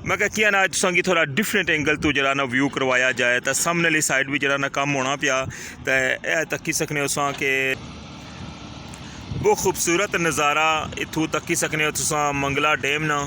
मैं क्या ना तुसां गी थोड़ा डिफरेंट एंगल तो जरा ना व्यू करवाया जाए तो सामने वाली साइड भी जरा ना कम होना पिया तो यह तक्की सकने हो कि बहुत खूबसूरत नज़ारा इत्थों तक्की सकने हो तुसां मंगला डैम ना।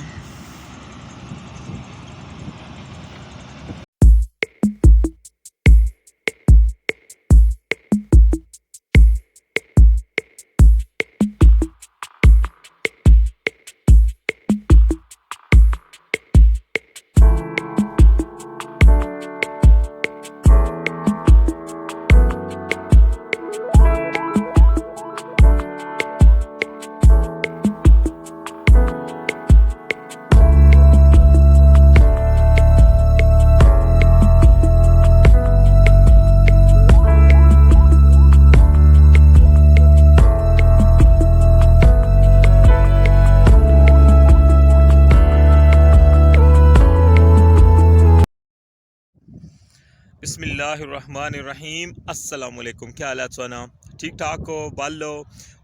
बिस्मिल्लाहिर्रहमानिर्रहीम। अस्सलाम वालेकुम। क्या हाल है सोना? ठीक ठाक हो? बालो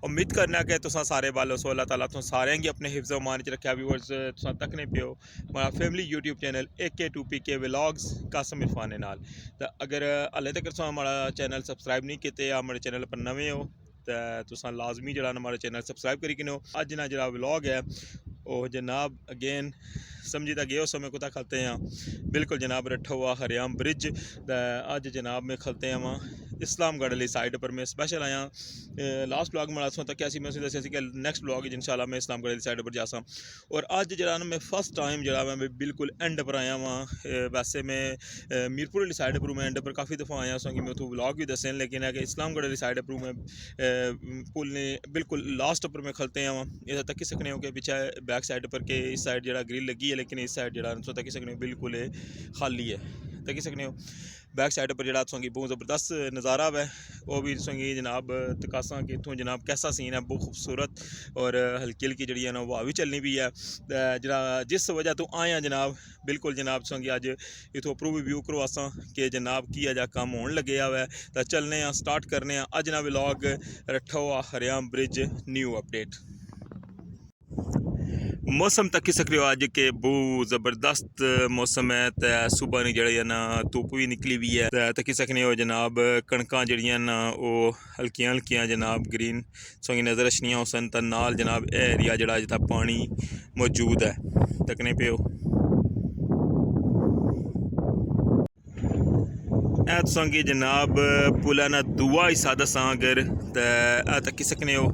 उम्मीद करना कि तुसा सारे बालो सो अल्लाह ताला तुम सारे की अपने हिफ्ज़ मान च रखा। व्यूअर्स तुसा तकने पियो हमारा family YouTube channel AK2PK vlogs Qasim Irfan नाल। तो अगर हाले तक तुसा हमारा चैनल सबसक्राइब नहीं किए, हमारे चैनल पर नवे हो तो तुसा लाजमी जरा हमारे चैनल सबसक्राइब करी किनो। अज ना जरा व्लॉग है ओह जनाब अगेन समझी तो गए समय कुत्ता खलते हैं बिल्कुल जनाब रट्ठा हुआ हरियाम ब्रिज। अज जनाब में खलते हैं वहाँ इस्लामगढ़ वाली साइड पर मैं स्पेशल आया। लास्ट ब्लॉग में तो क्या मैं दसिया कि नैक्सट ब्लॉग इंशाल्लाह मैं इस्लामगढ़ वाली साइड पर जासा। और अज जरा मैं फर्स्ट टाइम जरा मैं बिल्कुल एंड पर आया वहाँ। वैसे मैं मीरपुर वाली साइड पर मैं एंड पर काफ़ी दफ़ा आया सो कि मैं उतो ब्लॉग भी दसें, लेकिन है कि इस्लामगढ़ वाली साइड पर मैं पुल ने बिल्कुल लास्ट पर मैं खलते हैं वहाँ। इधर तक सकने हो कि पीछे बैक साइड पर के इस साइड जरा ग्रिल लगी है, लेकिन इस साइड जरा सो तक सकने हो बिल्कुल खाली है। तक सकने हो बैक साइड पर जरा सोंगी बहुत ज़बरदस्त नज़ारा है वो भी सोंगी जनाब तकासा कि इतों जनाब कैसा सीन है, बहुत खूबसूरत और हल्की हल्की जी है ना वो भी चलनी भी है। जरा जिस वजह तो आया जनाब बिल्कुल जनाब सोंगी अज इतों अप्रूव व्यू करवासा कि जनाब की अजा काम होने लगे हुआ है। तो चलने स्टार्ट करने अज ना व्लॉग रट्ठा हुआ हरियाम ब्रिज न्यू अपडेट। मौसम तक सकते हो अज के बहुत ज़बरदस्त मौसम है। तो सुबह ने जड़ी ना धुप भी निकली हुई है। तो तकी सकने हो जनाब कणकां जड़ियां ना वो हल्कियां हल्कियां जनाब ग्रीन सोंगी नज़र अछनियां उसन। तो नाल जनाब एरिया जड़ा जिता पानी मौजूद है तकने पे हो सोंगी जनाब पुला ना दुआ हिस्सा दसा अगर तो तकी सकने हो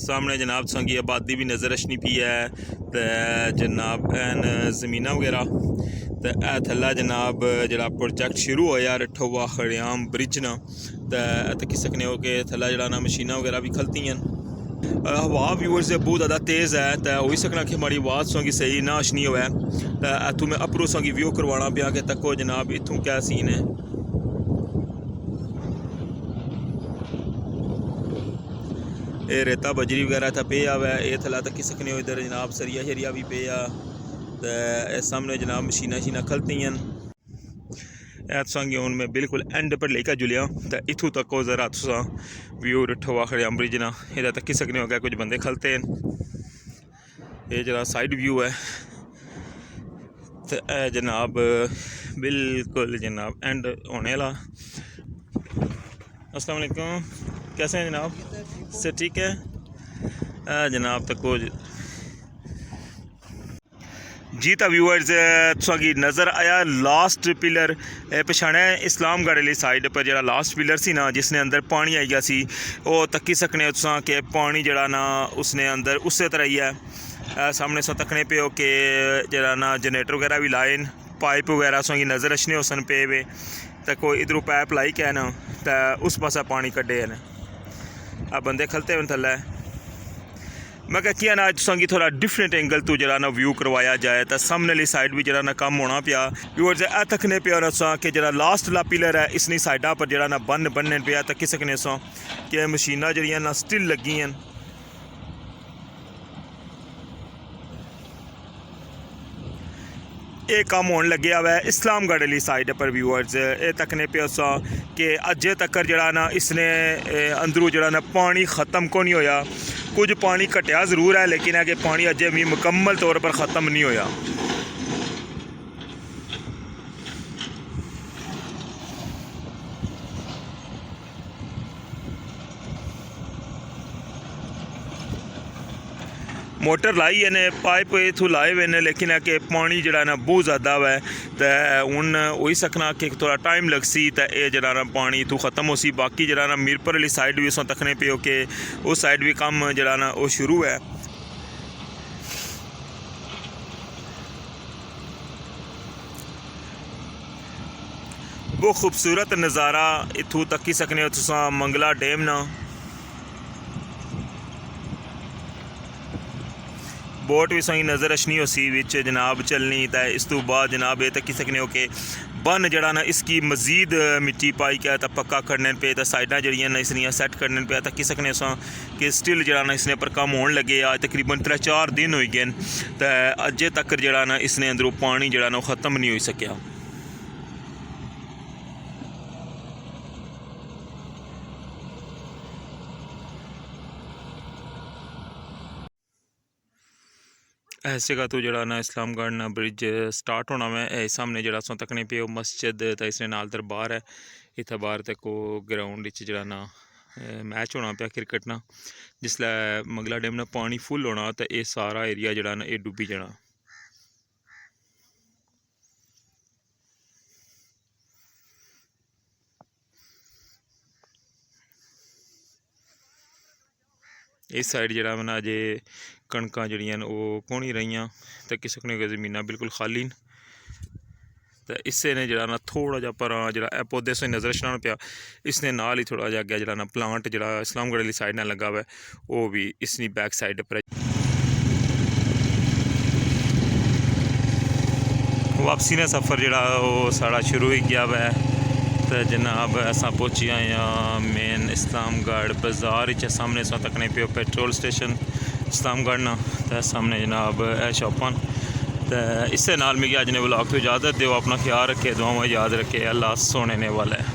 सामने जनाब संगी आबादी भी नज़र अछनी पी है। तो जनाब एन ज़मीना वगैरह तो ए थला जनाब जरा प्रोजेक्ट शुरू होया रट्ठा हुआ हरियाम ब्रिज ना। तो तकी सकने हो कि थला जरा ना मशीना वगैरह भी खलती हैं। हवा व्यूअर्स बहुत ज़्यादा तेज़ है तो हो सकना कि हमारी आवाज़ सोंगी सही ना अछनी हो। तो इतों मैं अपरों सोंगी व्यू करवाना पिया कि तको जनाब इतों क्या सीन है। ये रेता बजरी वगैरह था पे हुआ है। ये थला तक सकने हो इधर जनाब सरिया शरिया भी पे आ। तो सामने जनाब मशीना शीना खलती हैं। संगे हूँ मैं बिल्कुल एंड पर लेकर जुलिया तो इतों तक जरा तुसा व्यू रट्ठा हुआ खड़े अम्बरिज ना इधर तक सकने हो गया कुछ बंदे खलते हैं। ये जरा साइड व्यू है। तो जनाब बिल्कुल जनाब एंड होने वाला। अस्सलाम वालेकुम, कैसे हैं जनाब? से ठीक है जनाब तक जी। तो व्यूअर्स तुसांगी नज़र आया लास्ट पिलर पछाने इस्लामगढ़ वाली साइड पर जरा लास्ट पिलर सी ना जिसने अंदर पानी आई गया सी वो तक्की सकने तुसां कि पानी जरा ना उसने अंदर उस तरह ही है। सामने सो तकने पे हो कि जरा ना जनरेटर वगैरह भी लाइन पाइप वगैरह सोंगी नज़र अछने उसन पे वे तो कोई इधरों पाइप लाई के ना तो उस पासा पानी कड्डे हैं आ बंदे खलते हुए थल्ले। मैं क्या ना संगी थोड़ा डिफरेंट एंगल तो जरा ना व्यू करवाया जाए तो सामने वाली साइड भी जरा ना कम होना पिया। व्यूअर्स ए तकने पे ना कि जरा लास्ट ला पिलर है इसनी साइडा पर जरा ना बनने पे तकी सकने कि मशीना जड़ियाँ ना स्टिल लगी हैं। ये काम होने लगे हुआ है इस्लामगढ़ वाली साइड पर। व्यूअर्स ये तकने पे कि अजे तक जरा ना इसने अंदरों जरा ना पानी ख़त्म को नहीं होया कुछ पानी घटिया जरूर है, लेकिन है कि पानी अजे भी मुकम्मल तौर पर ख़त्म नहीं होया। मोटर लाई ने पाइप इत्थों लाए हुए ने, लेकिन है कि पानी जड़ा ना बहुत ज़्यादा है, तो हूँ होई सकना कि थोड़ा टाइम लगसी तो यह जड़ा ना पानी इत्थों ख़त्म हो सी। बाकी जड़ा ना मीरपुर वाली साइड भी असां तकने पे हो कि उस साइड भी कम जड़ा ना वो शुरू है। बहुत खूबसूरत नज़ारा इत्थों तक्की सकने हो तुसां मंगला डैम ना। बोट भी सही नज़र अचनी हो सी विच जनाब चलनी, तो इस तो बाद जनाब ये तक्की सकने हो कि बन जड़ा ना इसकी मजीद मिट्टी पाई क्या तो पक्का करने पे, तो साइडा जड़ियाँ ना इसलिए सैट करने पे तक्की सकने हो कि स्टिल जड़ा ना इसने पर कम होने लगे। आज तकरीबन 3-4 दिन हो गए, तो अजे तक जड़ा ना इसने अंदरों पानी जड़ा ना ख़त्म नहीं हो सकिया। इस जगह तो जड़ा ना इस्लामगढ़ ना ब्रिज स्टार्ट होना मैं सामने जड़ा सो तकने पे मस्जिद, तो इसने नाल दरबार है। इतना बाहर तक वो ग्राउंड जड़ा ना मैच होना पाया क्रिकेट ना, जिसलै मंगला डैम ना पानी फुल होना तो ये सारा एरिया जड़ा ना ये डुब्बी जाना। इस साइड जड़ा ना अजे कणकां जड़ियां वो घोनी रही, तो किसी ने जमीना बिल्कुल खाली न। तो इससे ने जड़ा ना थोड़ा जा पर जड़ा पौधे से नज़र छाना पाया, इसने नाल ही थोड़ा जा अगे जड़ा ना प्लांट जड़ा इस्लामगढ़ वाली साइड ना लगा हुआ है, वो भी इसनी बैक साइड पर। वापसी ने सफ़र जड़ा वो साड़ा शुरू हो गया वै, तो जनाब असां पहुंची आए हैं मेन इस्लामगढ़ बाज़ार। सामने असां तकने पे पेट्रोल स्टेशन इस्लामगढ़ ना, तो सामने जनाब है शॉपां। तो इससे नाल मिगी अज ने ब्लॉग तो इजाज़त दो, अपना ख्याल रखे, दुआवां याद रखे, अल्लाह सोने ने वाला है।